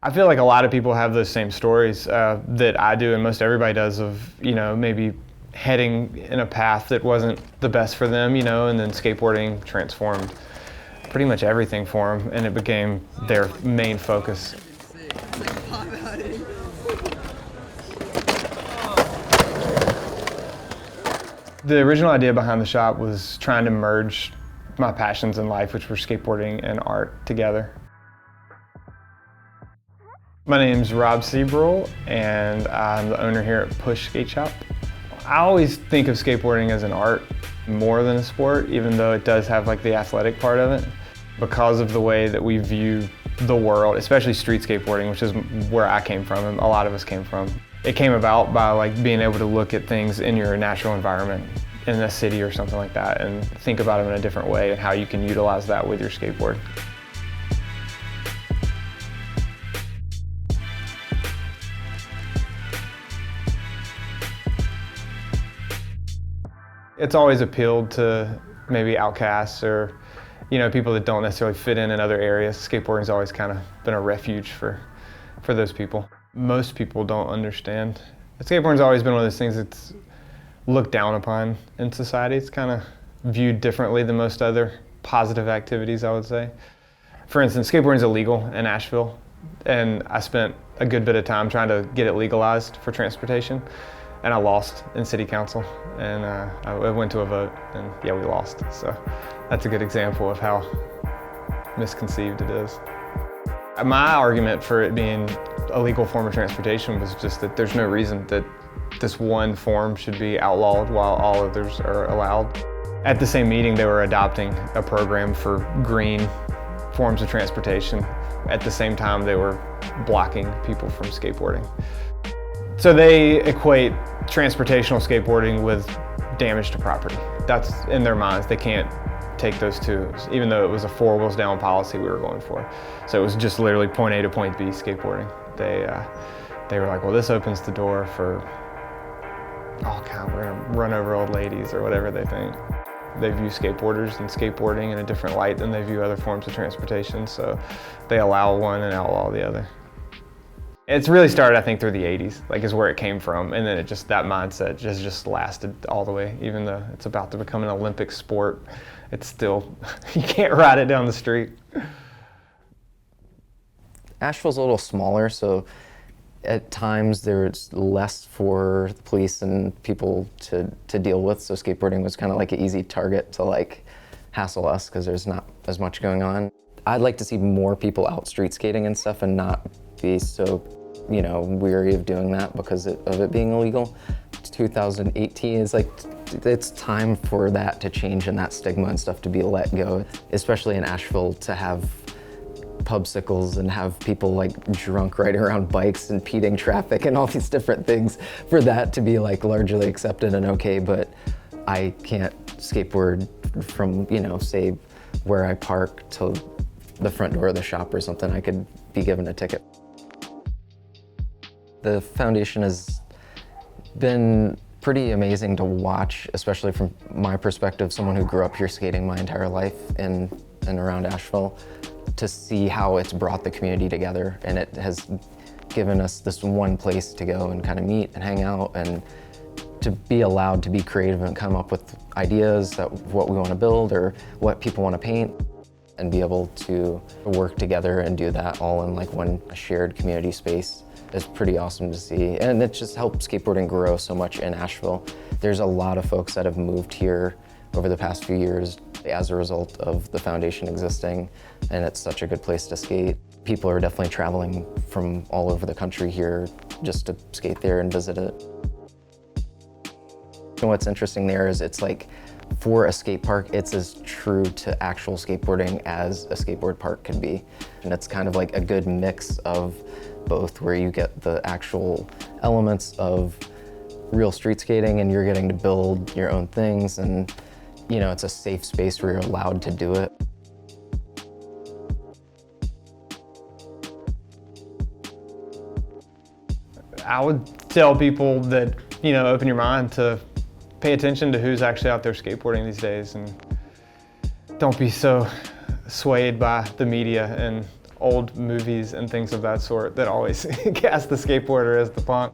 I feel like a lot of people have those same stories that I do and most everybody does of, maybe heading in a path that wasn't the best for them, and then skateboarding transformed pretty much everything for them and it became their main focus. The original idea behind the shop was trying to merge my passions in life, which were skateboarding and art, together. My name's Rob Seabrule, and I'm the owner here at Push Skate Shop. I always think of skateboarding as an art more than a sport, even though it does have like the athletic part of it. Because of the way that we view the world, especially street skateboarding, which is where I came from and a lot of us came from. It came about by like being able to look at things in your natural environment in a city or something like that and think about them in a different way and how you can utilize that with your skateboard. It's always appealed to maybe outcasts or people that don't necessarily fit in other areas. Skateboarding's always kind of been a refuge for those people. Most people don't understand. Skateboarding's always been one of those things that's looked down upon in society. It's kind of viewed differently than most other positive activities, I would say. For instance, skateboarding's illegal in Asheville, and I spent a good bit of time trying to get it legalized for transportation, and I lost in city council, and I went to a vote, and yeah, we lost. So that's a good example of how misconceived it is. My argument for it being a legal form of transportation was just that there's no reason that this one form should be outlawed while all others are allowed. At the same meeting, they were adopting a program for green forms of transportation. At the same time, they were blocking people from skateboarding. So they equate transportational skateboarding with damage to property. That's in their minds. They can't take those two, even though it was a four wheels down policy we were going for. So it was just literally point A to point B skateboarding. They were like, well, this opens the door for, we're gonna run over old ladies or whatever they think. They view skateboarders and skateboarding in a different light than they view other forms of transportation, so they allow one and outlaw the other. It's really started, I think, through the 80s, is where it came from, and then that mindset just lasted all the way, even though it's about to become an Olympic sport. It's still, you can't ride it down the street. Asheville's a little smaller, so at times there's less for the police and people to deal with, so skateboarding was kind of like an easy target to hassle us because there's not as much going on. I'd like to see more people out street skating and stuff and not be so, weary of doing that because of it being illegal. 2018 is it's time for that to change and that stigma and stuff to be let go, especially in Asheville, to have pubsicles and have people drunk riding around bikes and impeding traffic and all these different things, for that to be largely accepted and okay. But I can't skateboard from, say, where I park to the front door of the shop or something. I could be given a ticket. The foundation has been pretty amazing to watch, especially from my perspective, someone who grew up here skating my entire life in and around Asheville, to see how it's brought the community together, and it has given us this one place to go and kind of meet and hang out and to be allowed to be creative and come up with ideas of what we want to build or what people want to paint, and be able to work together and do that all in one shared community space is pretty awesome to see. And it just helped skateboarding grow so much in Asheville. There's a lot of folks that have moved here over the past few years as a result of the foundation existing, and it's such a good place to skate. People are definitely traveling from all over the country here just to skate there and visit it. And what's interesting there is it's for a skate park, it's as true to actual skateboarding as a skateboard park could be. And it's kind of a good mix of both, where you get the actual elements of real street skating and you're getting to build your own things, and it's a safe space where you're allowed to do it. I would tell people that, open your mind to pay attention to who's actually out there skateboarding these days, and don't be so swayed by the media and old movies and things of that sort that always cast the skateboarder as the punk.